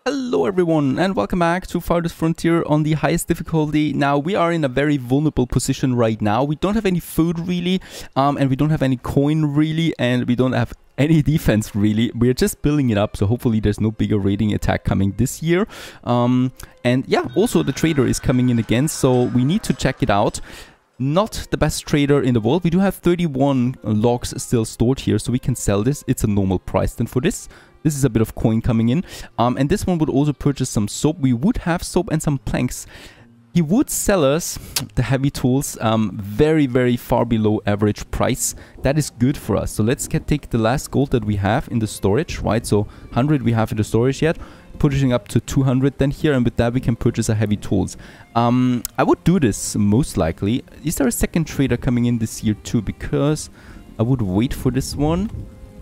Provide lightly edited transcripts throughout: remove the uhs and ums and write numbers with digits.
Hello everyone and welcome back to Farthest Frontier on the highest difficulty. Now we are in a very vulnerable position right now. We don't have any food really, and we don't have any coin really, and we don't have any defense really. We're just building it up, so hopefully there's no bigger raiding attack coming this year. And yeah, also the trader is coming in again, so we need to check it out. Not the best trader in the world. We do have 31 logs still stored here, so we can sell this. It's a normal price then for this. This is a bit of coin coming in. And this one would also purchase some soap. We would have soap and some planks. He would sell us the heavy tools very far below average price. That is good for us. So let's take the last gold that we have in the storage, right? So 100 we have in the storage yet. Pushing up to 200 then here, and with that we can purchase a heavy tools. I would do this most likely. Is there a second trader coming in this year too? Because I would wait for this one.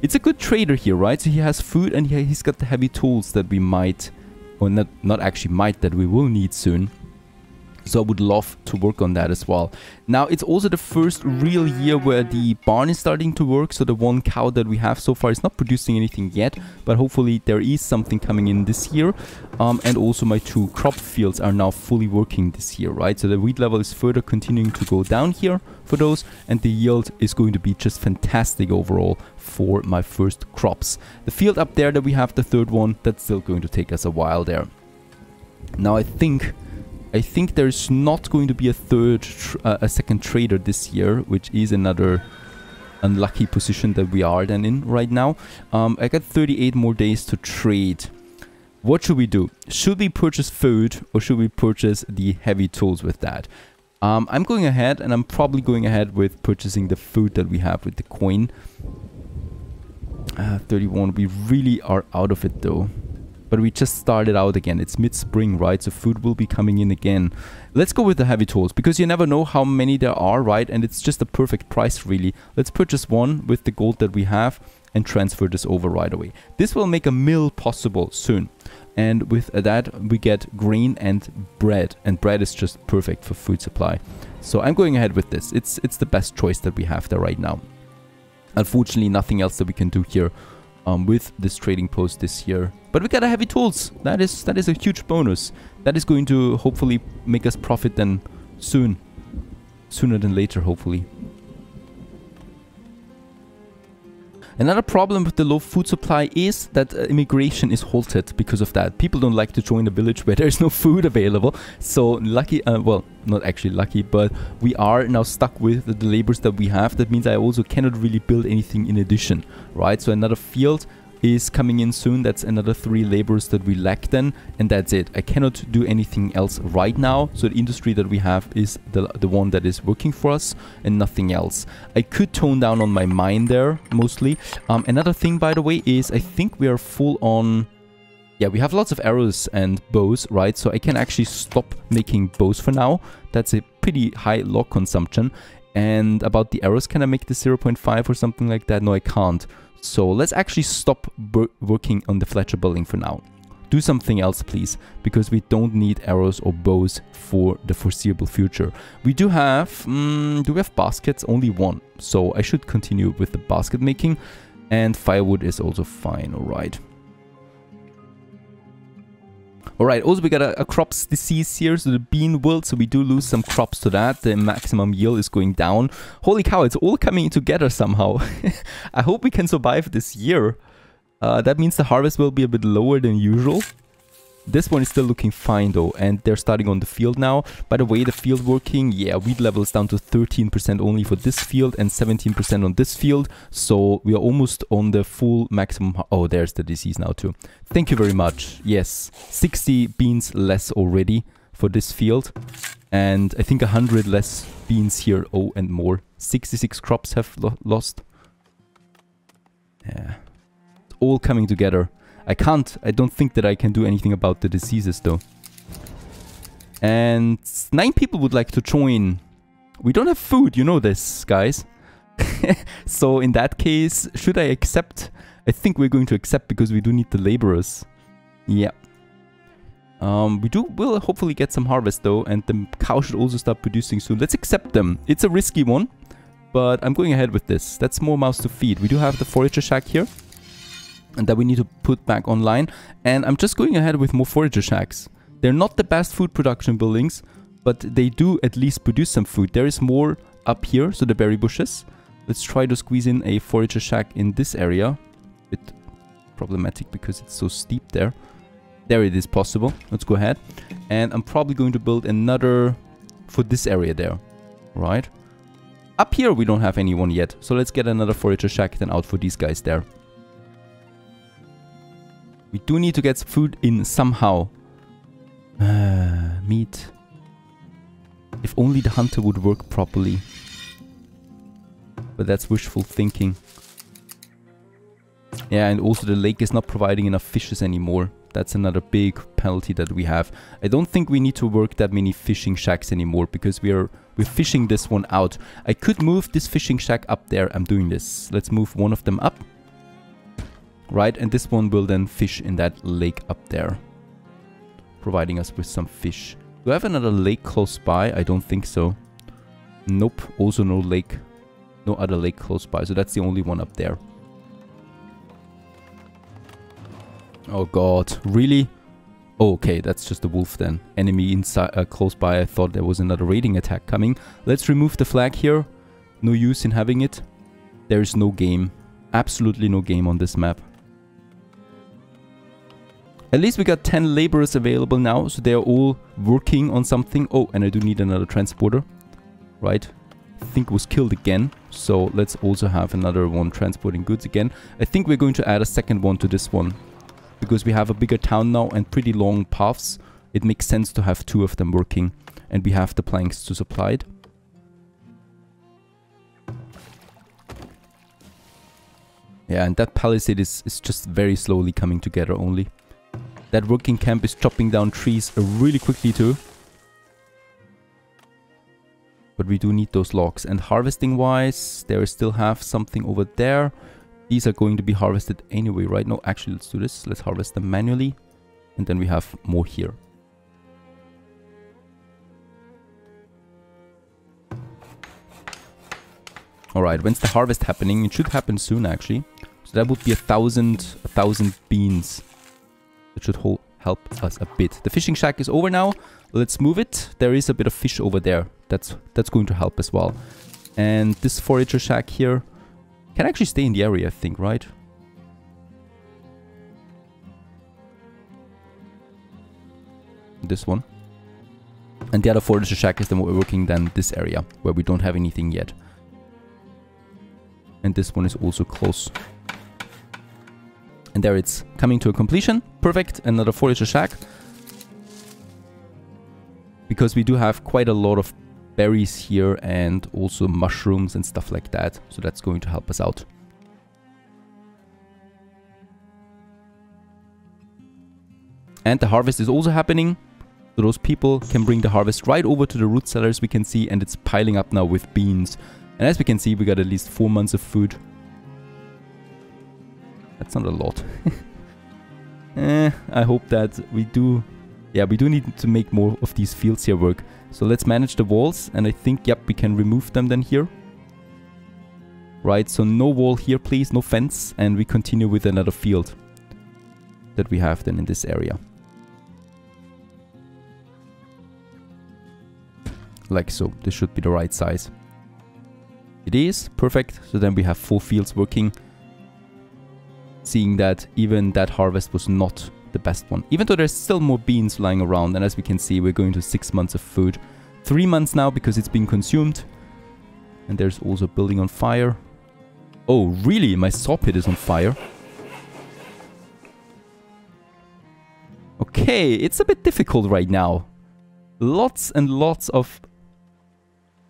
It's a good trader here, right? So he has food and he's got the heavy tools that we might, or not actually might, that we will need soon. So I would love to work on that as well. Now, it's also the first real year where the barn is starting to work. So the one cow that we have so far is not producing anything yet. But hopefully there is something coming in this year. And also my 2 crop fields are now fully working this year, right? So the wheat level is further continuing to go down here for those. And the yield is going to be just fantastic overall for my first crops. The field up there that we have, the third one, that's still going to take us a while there. Now I think there's not going to be a second trader this year, which is another unlucky position that we are then in right now. I got 38 more days to trade. What should we do? Should we purchase food or should we purchase the heavy tools with that? I'm going ahead, and I'm probably going ahead with purchasing the food that we have with the coin. 31, we really are out of it though. But we just started out again. It's mid-spring, right? So food will be coming in again. Let's go with the heavy tools, because you never know how many there are, right? And it's just a perfect price, really. Let's purchase one with the gold that we have and transfer this over right away. This will make a mill possible soon. And with that, we get grain and bread. And bread is just perfect for food supply. So I'm going ahead with this. It's the best choice that we have there right now. Unfortunately, nothing else that we can do here with this trading post this year. But we got a heavy tools. That is a huge bonus. That is going to hopefully make us profit then soon. Sooner than later, hopefully. Another problem with the low food supply is that immigration is halted because of that. People don't like to join a village where there's no food available. So lucky, well, not actually lucky, but we are now stuck with the labors that we have. That means I also cannot really build anything in addition, right? So another field is coming in soon. That's another 3 laborers that we lack then, and that's it. I cannot do anything else right now. So the industry that we have is the one that is working for us and nothing else. I could tone down on my mine there mostly. Another thing, by the way, is I think we are full on. Yeah, we have lots of arrows and bows, right? So I can actually stop making bows for now. That's a pretty high log consumption. And about the arrows, can I make this 0.5 or something like that? No, I can't. So let's actually stop working on the Fletcher building for now. Do something else, please, because we don't need arrows or bows for the foreseeable future. We do have, do we have baskets? Only 1. So I should continue with the basket making, and firewood is also fine, all right. Alright, also we got a crops disease here, so the bean wilt, so we do lose some crops to that. The maximum yield is going down. Holy cow, it's all coming together somehow. I hope we can survive this year. That means the harvest will be a bit lower than usual. This one is still looking fine though, and they're starting on the field now. By the way, the field working, yeah, wheat level is down to 13% only for this field and 17% on this field. So we are almost on the full maximum. Oh, there's the disease now too. Thank you very much. Yes, 60 beans less already for this field. And I think 100 less beans here. Oh, and more. 66 crops have lost. Yeah, it's all coming together. I don't think that I can do anything about the diseases though. And 9 people would like to join. We don't have food, you know this, guys. So in that case, should I accept? I think we're going to accept because we do need the laborers. Yeah. We'll hopefully get some harvest though, and the cow should also start producing soon. Let's accept them. It's a risky one, but I'm going ahead with this. That's more mouths to feed. We do have the forager shack here. and that we need to put back online. And I'm just going ahead with more forager shacks. They're not the best food production buildings, but they do at least produce some food. There is more up here, so the berry bushes. Let's try to squeeze in a forager shack in this area. Bit problematic because it's so steep there. There it is possible. Let's go ahead. And I'm probably going to build another for this area there. Right. Up here we don't have anyone yet. So let's get another forager shack then out for these guys there. We do need to get food in somehow. Meat. If only the hunter would work properly. But that's wishful thinking. Yeah, and also the lake is not providing enough fishes anymore. That's another big penalty that we have. I don't think we need to work that many fishing shacks anymore because we're fishing this one out. I could move this fishing shack up there. I'm doing this. Let's move one of them up. Right, and this one will then fish in that lake up there, providing us with some fish. Do I have another lake close by? I don't think so. Nope, also no lake. No other lake close by, so that's the only one up there. Oh god, really? Oh, okay, that's just a wolf then. Enemy inside, close by. I thought there was another raiding attack coming. Let's remove the flag here. No use in having it. There is no game. Absolutely no game on this map. At least we got 10 laborers available now, so they are all working on something. Oh, and I do need another transporter. Right. I think was killed again. So let's also have another one transporting goods again. I think we're going to add a second one to this one. Because we have a bigger town now and pretty long paths. It makes sense to have two of them working. And we have the planks to supply it. Yeah, and that palisade is just very slowly coming together only. That working camp is chopping down trees really quickly too. But we do need those logs. And harvesting wise, there is still have something over there. These are going to be harvested anyway, right? No, actually, let's do this. Let's harvest them manually. And then we have more here. Alright, when's the harvest happening? It should happen soon, actually. So that would be 1,000 beans. That should help us a bit. The fishing shack is over now. Let's move it. There is a bit of fish over there. That's going to help as well. And this forager shack here can actually stay in the area, I think, right? This one. And the other forager shack is the more working than this area, where we don't have anything yet. And this one is also close. And there it's coming to a completion. Perfect. Another forager shack. Because we do have quite a lot of berries here and also mushrooms and stuff like that. So that's going to help us out. And the harvest is also happening. So those people can bring the harvest right over to the root cellars, we can see. And it's piling up now with beans. And as we can see, we got at least 4 months of food. That's not a lot. I hope that we do... Yeah, we do need to make more of these fields here work. So let's manage the walls. And I think, yep, we can remove them then here. Right, so no wall here, please. No fence. And we continue with another field that we have then in this area. Like so. This should be the right size. It is. Perfect. So then we have 4 fields working. Seeing that even that harvest was not the best one. Even though there's still more beans lying around. And as we can see, we're going to 6 months of food. 3 months now because it's being consumed. And there's also building on fire. Oh, really? My saw pit is on fire? Okay, it's a bit difficult right now. Lots and lots of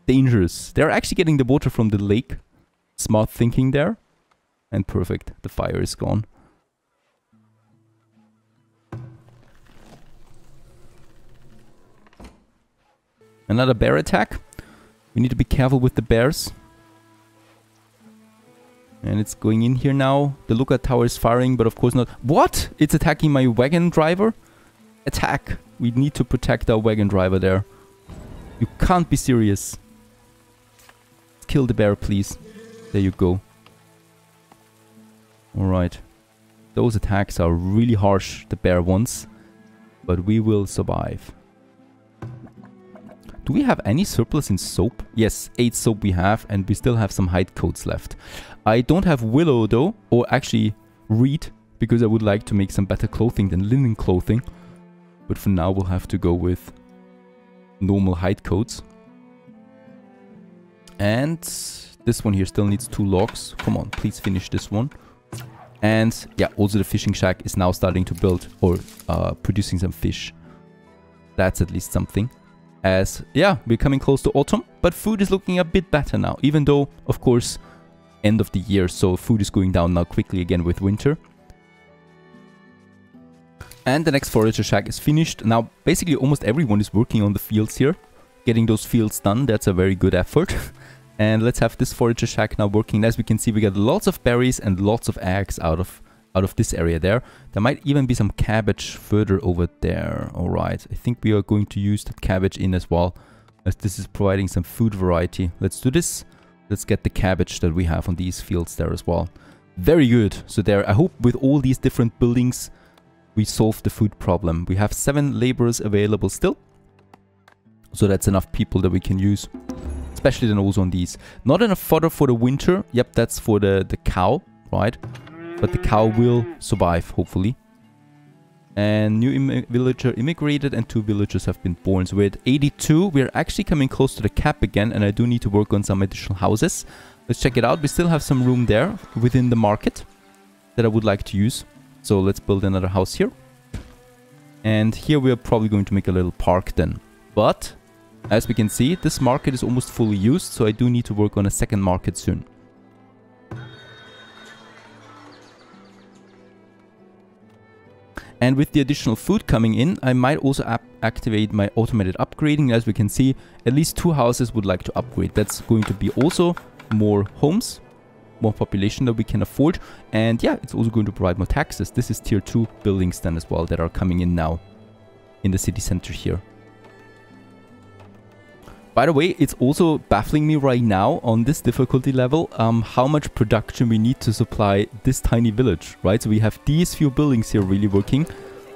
dangers. They're actually getting the water from the lake. Smart thinking there. And perfect. The fire is gone. Another bear attack. We need to be careful with the bears. And it's going in here now. The lookout tower is firing, but of course not. What? It's attacking my wagon driver? Attack. We need to protect our wagon driver there. You can't be serious. Kill the bear, please. There you go. Alright. Those attacks are really harsh, the bear ones. But we will survive. Do we have any surplus in soap? Yes, 8 soap we have, and we still have some hide coats left. I don't have willow though, or actually reed, because I would like to make some better clothing than linen clothing. But for now we'll have to go with normal hide coats. And this one here still needs 2 logs. Come on, please finish this one. And yeah, also the fishing shack is now starting to build or producing some fish. That's at least something. As yeah, we're coming close to autumn, but food is looking a bit better now. Even though, of course, end of the year, so food is going down now quickly again with winter. And the next forager shack is finished. Now, basically almost everyone is working on the fields here. Getting those fields done, that's a very good effort. And let's have this forager shack now working. As we can see, we got lots of berries and lots of eggs out of this area there. There might even be some cabbage further over there. Alright, I think we are going to use that cabbage in as well, as this is providing some food variety. Let's do this. Let's get the cabbage that we have on these fields there as well. Very good. So there, I hope with all these different buildings, we solve the food problem. We have 7 laborers available still. So that's enough people that we can use. Especially then also on these. Not enough fodder for the winter. Yep, that's for the cow, right? But the cow will survive, hopefully. And new villager immigrated and 2 villagers have been born. So we're at 82. We're actually coming close to the cap again, and I do need to work on some additional houses. Let's check it out. We still have some room there within the market that I would like to use. So let's build another house here. And here we are probably going to make a little park then. But as we can see, this market is almost fully used, so I do need to work on a second market soon. And with the additional food coming in, I might also activate my automated upgrading. As we can see, at least 2 houses would like to upgrade. That's going to be also more homes, more population that we can afford. And yeah, it's also going to provide more taxes. This is tier 2 buildings then as well that are coming in now in the city center here. By the way, it's also baffling me right now on this difficulty level how much production we need to supply this tiny village, right? So we have these few buildings here really working.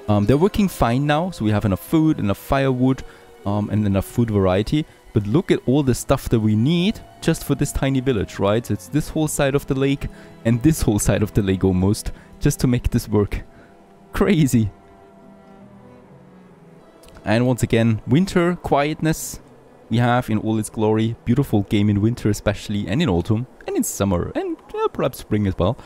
They're working fine now, so we have enough food, enough firewood, and enough food variety. But look at all the stuff that we need just for this tiny village, right? So it's this whole side of the lake and this whole side of the lake almost, just to make this work. Crazy. And once again, winter, quietness. We have in all its glory, beautiful game in winter especially, and in autumn, and in summer, and perhaps spring as well.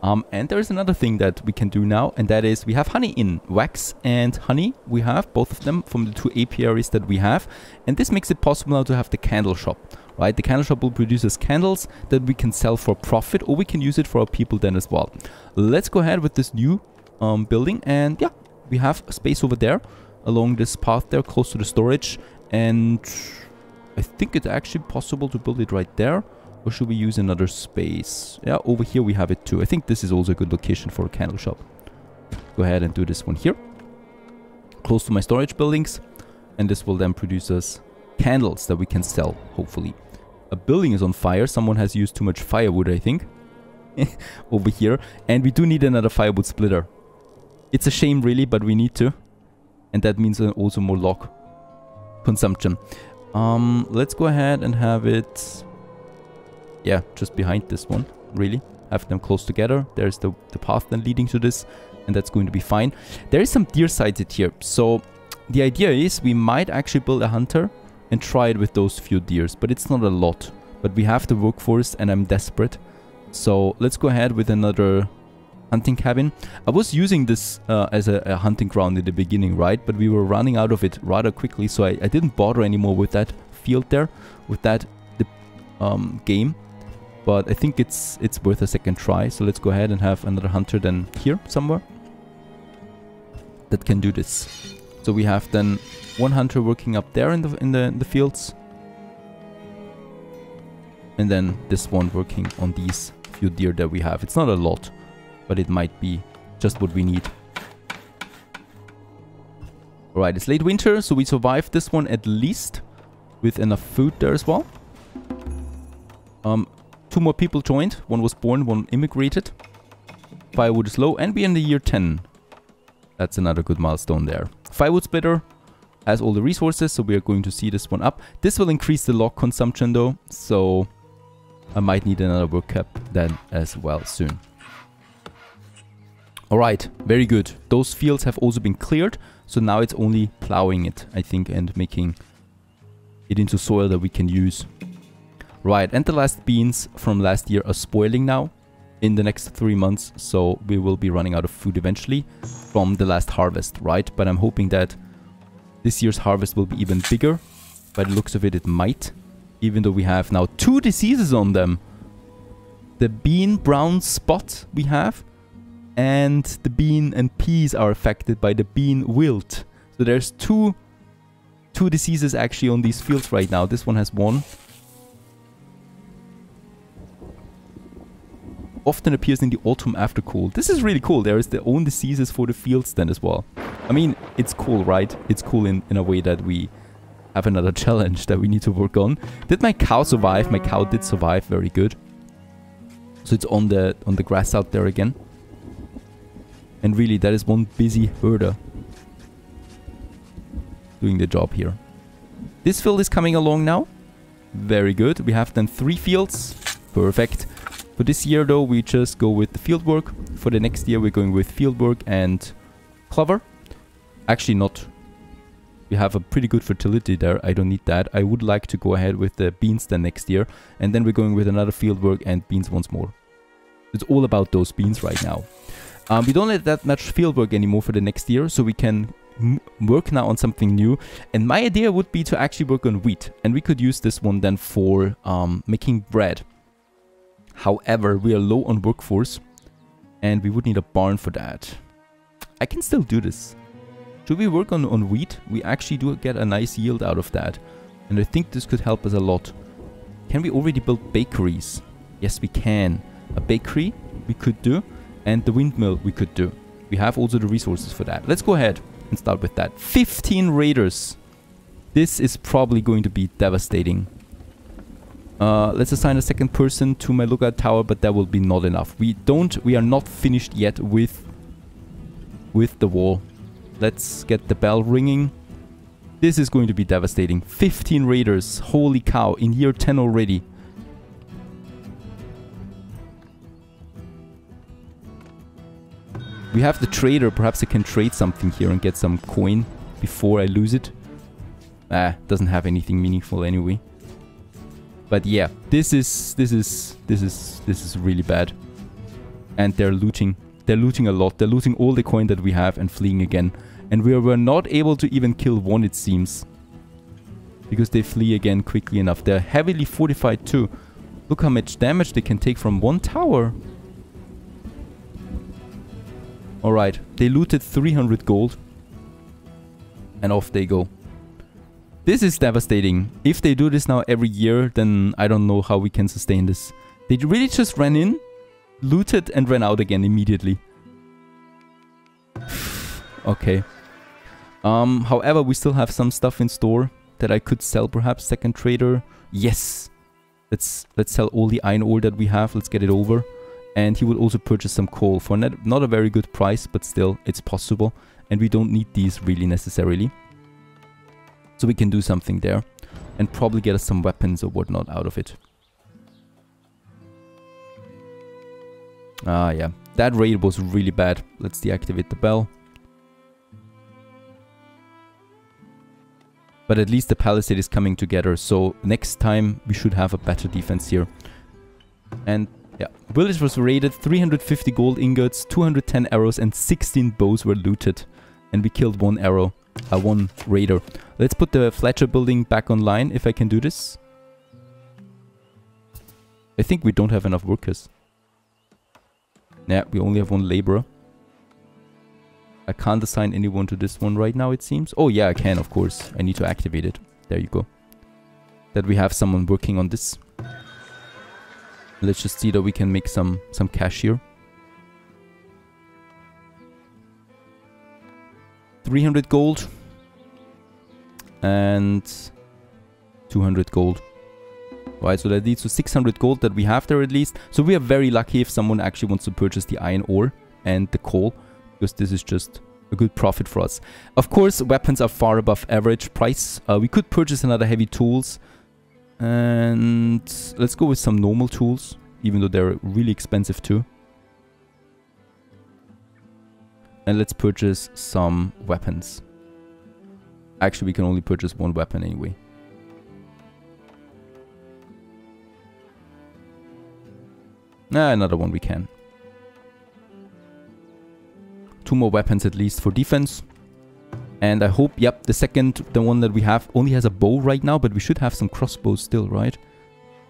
And there is another thing that we can do now, and that is we have honey in. Wax and honey, we have both of them from the 2 apiaries that we have. And this makes it possible now to have the candle shop, right? The candle shop will produce us candles that we can sell for profit, or we can use it for our people then as well. Let's go ahead with this new building, and yeah, we have a space over there along this path there close to the storage. And I think it's actually possible to build it right there. Or should we use another space? Yeah, over here we have it too. I think this is also a good location for a candle shop. Go ahead and do this one here. Close to my storage buildings. And this will then produce us candles that we can sell, hopefully. A building is on fire. Someone has used too much firewood, I think. Over here. And we do need another firewood splitter. It's a shame really, but we need to. And that means also more log consumption. Let's go ahead and have it, yeah, just behind this one, really. Have them close together. There's the path then leading to this, and that's going to be fine. There is some deer sighted here, so the idea is we might actually build a hunter and try it with those few deers, but it's not a lot. But we have the workforce, and I'm desperate. So let's go ahead with another hunting cabin. I was using this as a hunting ground in the beginning, right? But we were running out of it rather quickly, so I didn't bother anymore with that field there, with that game. But I think it's worth a second try. So let's go ahead and have another hunter then here somewhere that can do this. So we have then one hunter working up there in the fields, and then this one working on these few deer that we have. It's not a lot, but it might be just what we need. Alright, it's late winter, so we survived this one at least with enough food there as well. 2 more people joined. One was born, one immigrated. Firewood is low, and we're in the year 10. That's another good milestone there. Firewood splitter has all the resources, so we are going to see this one up. This will increase the log consumption though, so I might need another work cap then as well soon. Alright, very good. Those fields have also been cleared, so now it's only plowing it, I think, and making it into soil that we can use. Right, and the last beans from last year are spoiling now in the next 3 months, so we will be running out of food eventually from the last harvest, right? But I'm hoping that this year's harvest will be even bigger. By the looks of it, it might, even though we have now 2 diseases on them. The bean brown spot we have, and the bean and peas are affected by the bean wilt. So there's two diseases actually on these fields right now. This one has 1. Often appears in the autumn after cold. This is really cool. There is their own diseases for the fields then as well. I mean, it's cool, right? It's cool in a way that we have another challenge that we need to work on. Did my cow survive? My cow did survive. Very good. So it's on the grass out there again. And really, that is one busy herder doing the job here. This field is coming along now. Very good. We have then 3 fields. Perfect. For this year, though, we just go with the field work. For the next year, we're going with field work and clover. Actually, not. We have a pretty good fertility there. I don't need that. I would like to go ahead with the beans then next year. And then we're going with another field work and beans once more. It's all about those beans right now. We don't have that much field work anymore for the next year, so we can work now on something new. And my idea would be to actually work on wheat. And we could use this one then for making bread. However, we are low on workforce, and we would need a barn for that. I can still do this. Should we work on wheat? We actually do get a nice yield out of that. And I think this could help us a lot. Can we already build bakeries? Yes, we can. A bakery we could do. And the windmill we could do. We have also the resources for that. Let's go ahead and start with that. 15 raiders. This is probably going to be devastating. Let's assign a second person to my lookout tower, but that will be not enough. We are not finished yet with the wall. Let's get the bell ringing. This is going to be devastating. 15 raiders. Holy cow. In year 10 already. We have the trader. Perhaps I can trade something here and get some coin before I lose it. Doesn't have anything meaningful anyway. But yeah, this is really bad. And they're looting. They're looting a lot. They're looting all the coin that we have and fleeing again. And we were not able to even kill one, it seems. Because they flee again quickly enough. They're heavily fortified too. Look how much damage they can take from one tower. Alright, they looted 300 gold. And off they go. This is devastating. If they do this now every year, then I don't know how we can sustain this. They really just ran in, looted, and ran out again immediately. Okay. However, we still have some stuff in store that I could sell perhaps. Second trader. Yes. Let's sell all the iron ore that we have. Let's get it over. And he will also purchase some coal for not a very good price, but still, it's possible. And we don't need these really necessarily. So we can do something there. And probably get us some weapons or whatnot out of it. Ah, yeah. That raid was really bad. Let's deactivate the bell. But at least the palisade is coming together. So next time, we should have a better defense here. And yeah, village was raided, 350 gold ingots, 210 arrows, and 16 bows were looted. And we killed one raider. Let's put the Fletcher building back online, if I can do this. I think we don't have enough workers. Yeah, we only have one laborer. I can't assign anyone to this one right now, it seems. Oh yeah, I can, of course. I need to activate it. There you go. That we have someone working on this. Let's just see that we can make some cash here. 300 gold. And 200 gold. Right, so that leads to 600 gold that we have there at least. So we are very lucky if someone actually wants to purchase the iron ore. and the coal, because this is just a good profit for us. Of course, weapons are far above average price. We could purchase another heavy tools, and let's go with some normal tools, even though they're really expensive too. And let's purchase some weapons. Actually, we can only purchase one weapon anyway. Another one we can. 2 more weapons at least for defense. And I hope, yep, the one that we have only has a bow right now, but we should have some crossbows still, right?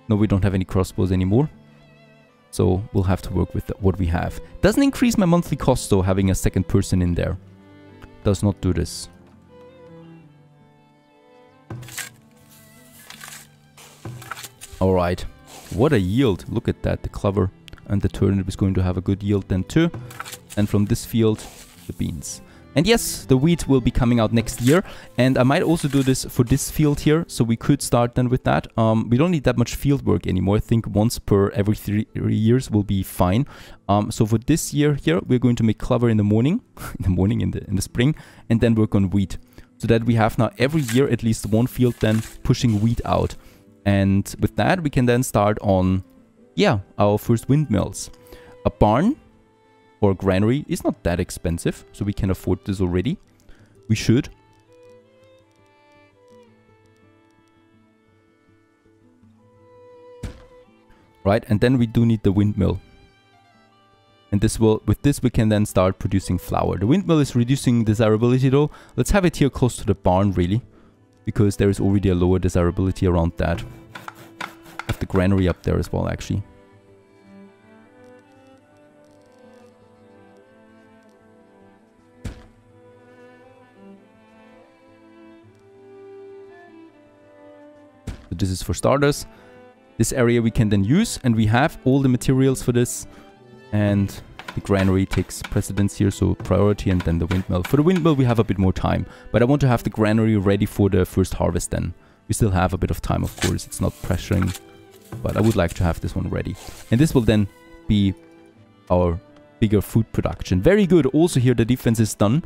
No, we don't have any crossbows anymore. So we'll have to work with what we have. Doesn't increase my monthly cost though, having a second person in there. Does not do this. Alright. What a yield. Look at that. The clover and the turnip is going to have a good yield then too. And from this field, the beans. And yes, the wheat will be coming out next year. And I might also do this for this field here. So we could start then with that. We don't need that much field work anymore. I think once per every 3 years will be fine. So for this year here, we're going to make clover in the morning. in the spring. And then work on wheat. So that we have now every year at least one field then pushing wheat out. And with that, we can then start on, yeah, our first windmills. A barn or granary is not that expensive, so we can afford this already. We should. Right, and then we do need the windmill. And this will, with this we can then start producing flour. The windmill is reducing desirability though. Let's have it here close to the barn really, because there is already a lower desirability around that. Have the granary up there as well actually. So this is for starters. This area we can then use, and we have all the materials for this. And the granary takes precedence here, so priority, and then the windmill. For the windmill we have a bit more time, but I want to have the granary ready for the first harvest then. We still have a bit of time, of course, it's not pressuring, but I would like to have this one ready. And this will then be our bigger food production. Very good. Also here the defense is done.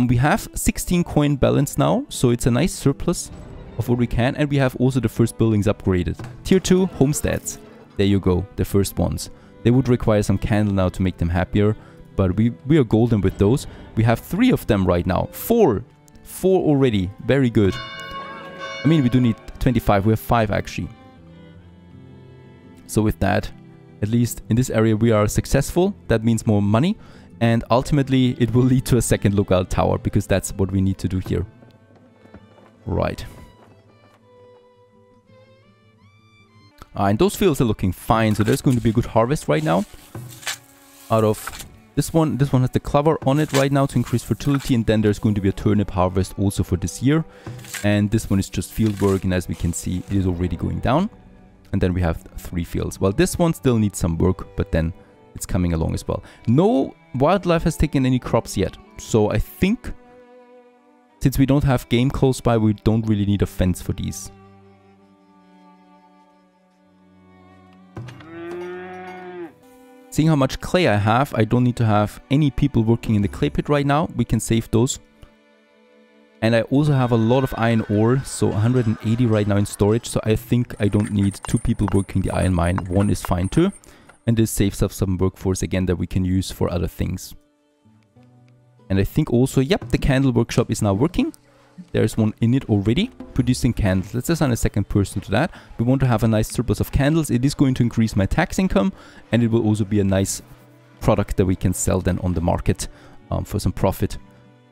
We have 16 coin balance now, so it's a nice surplus of what we can, and we have also the first buildings upgraded. Tier 2 homesteads. There you go, the first ones. They would require some candle now to make them happier, but we are golden with those. We have 3 of them right now. 4 already. Very good. I mean, we do need 25. We have 5 actually. So with that, at least in this area we are successful. That means more money, and ultimately it will lead to a second lookout tower, because that's what we need to do here. Right. And those fields are looking fine, so there's going to be a good harvest right now. Out of this one has the clover on it right now to increase fertility, and then there's going to be a turnip harvest also for this year. And this one is just field work, and as we can see, it is already going down. And then we have 3 fields. Well, this one still needs some work, but then it's coming along as well. No wildlife has taken any crops yet, so I think since we don't have game close by, we don't really need a fence for these. Seeing how much clay I have, I don't need to have any people working in the clay pit right now. We can save those. And I also have a lot of iron ore, so 180 right now in storage. So I think I don't need 2 people working the iron mine. 1 is fine too. And this saves up some workforce again that we can use for other things. And I think also, yep, the candle workshop is now working. There's one in it already, producing candles. Let's assign a second person to that. We want to have a nice surplus of candles. It is going to increase my tax income, and it will also be a nice product that we can sell then on the market for some profit.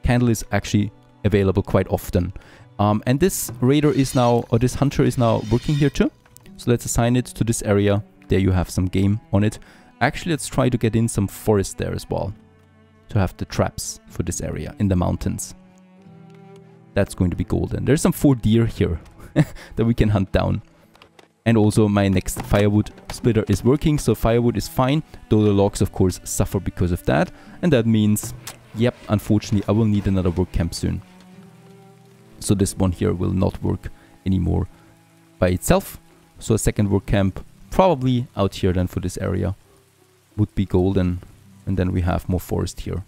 Candle is actually available quite often. And this raider is now, or this hunter is now working here too. So let's assign it to this area. There you have some game on it. Actually, let's try to get in some forest there as well, to have the traps for this area in the mountains. That's going to be golden. There's some 4 deer here that we can hunt down. And also my next firewood splitter is working, so firewood is fine, though the logs of course suffer because of that. And that means, yep, unfortunately I will need another work camp soon. So this one here will not work anymore by itself. So a second work camp, probably out here then for this area, would be golden. and then we have more forest here.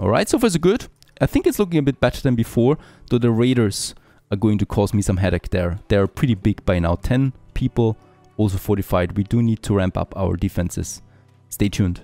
Alright, so far so good. I think it's looking a bit better than before, though the raiders are going to cause me some headache there. They're pretty big by now. 10 people, also fortified. We do need to ramp up our defenses. Stay tuned.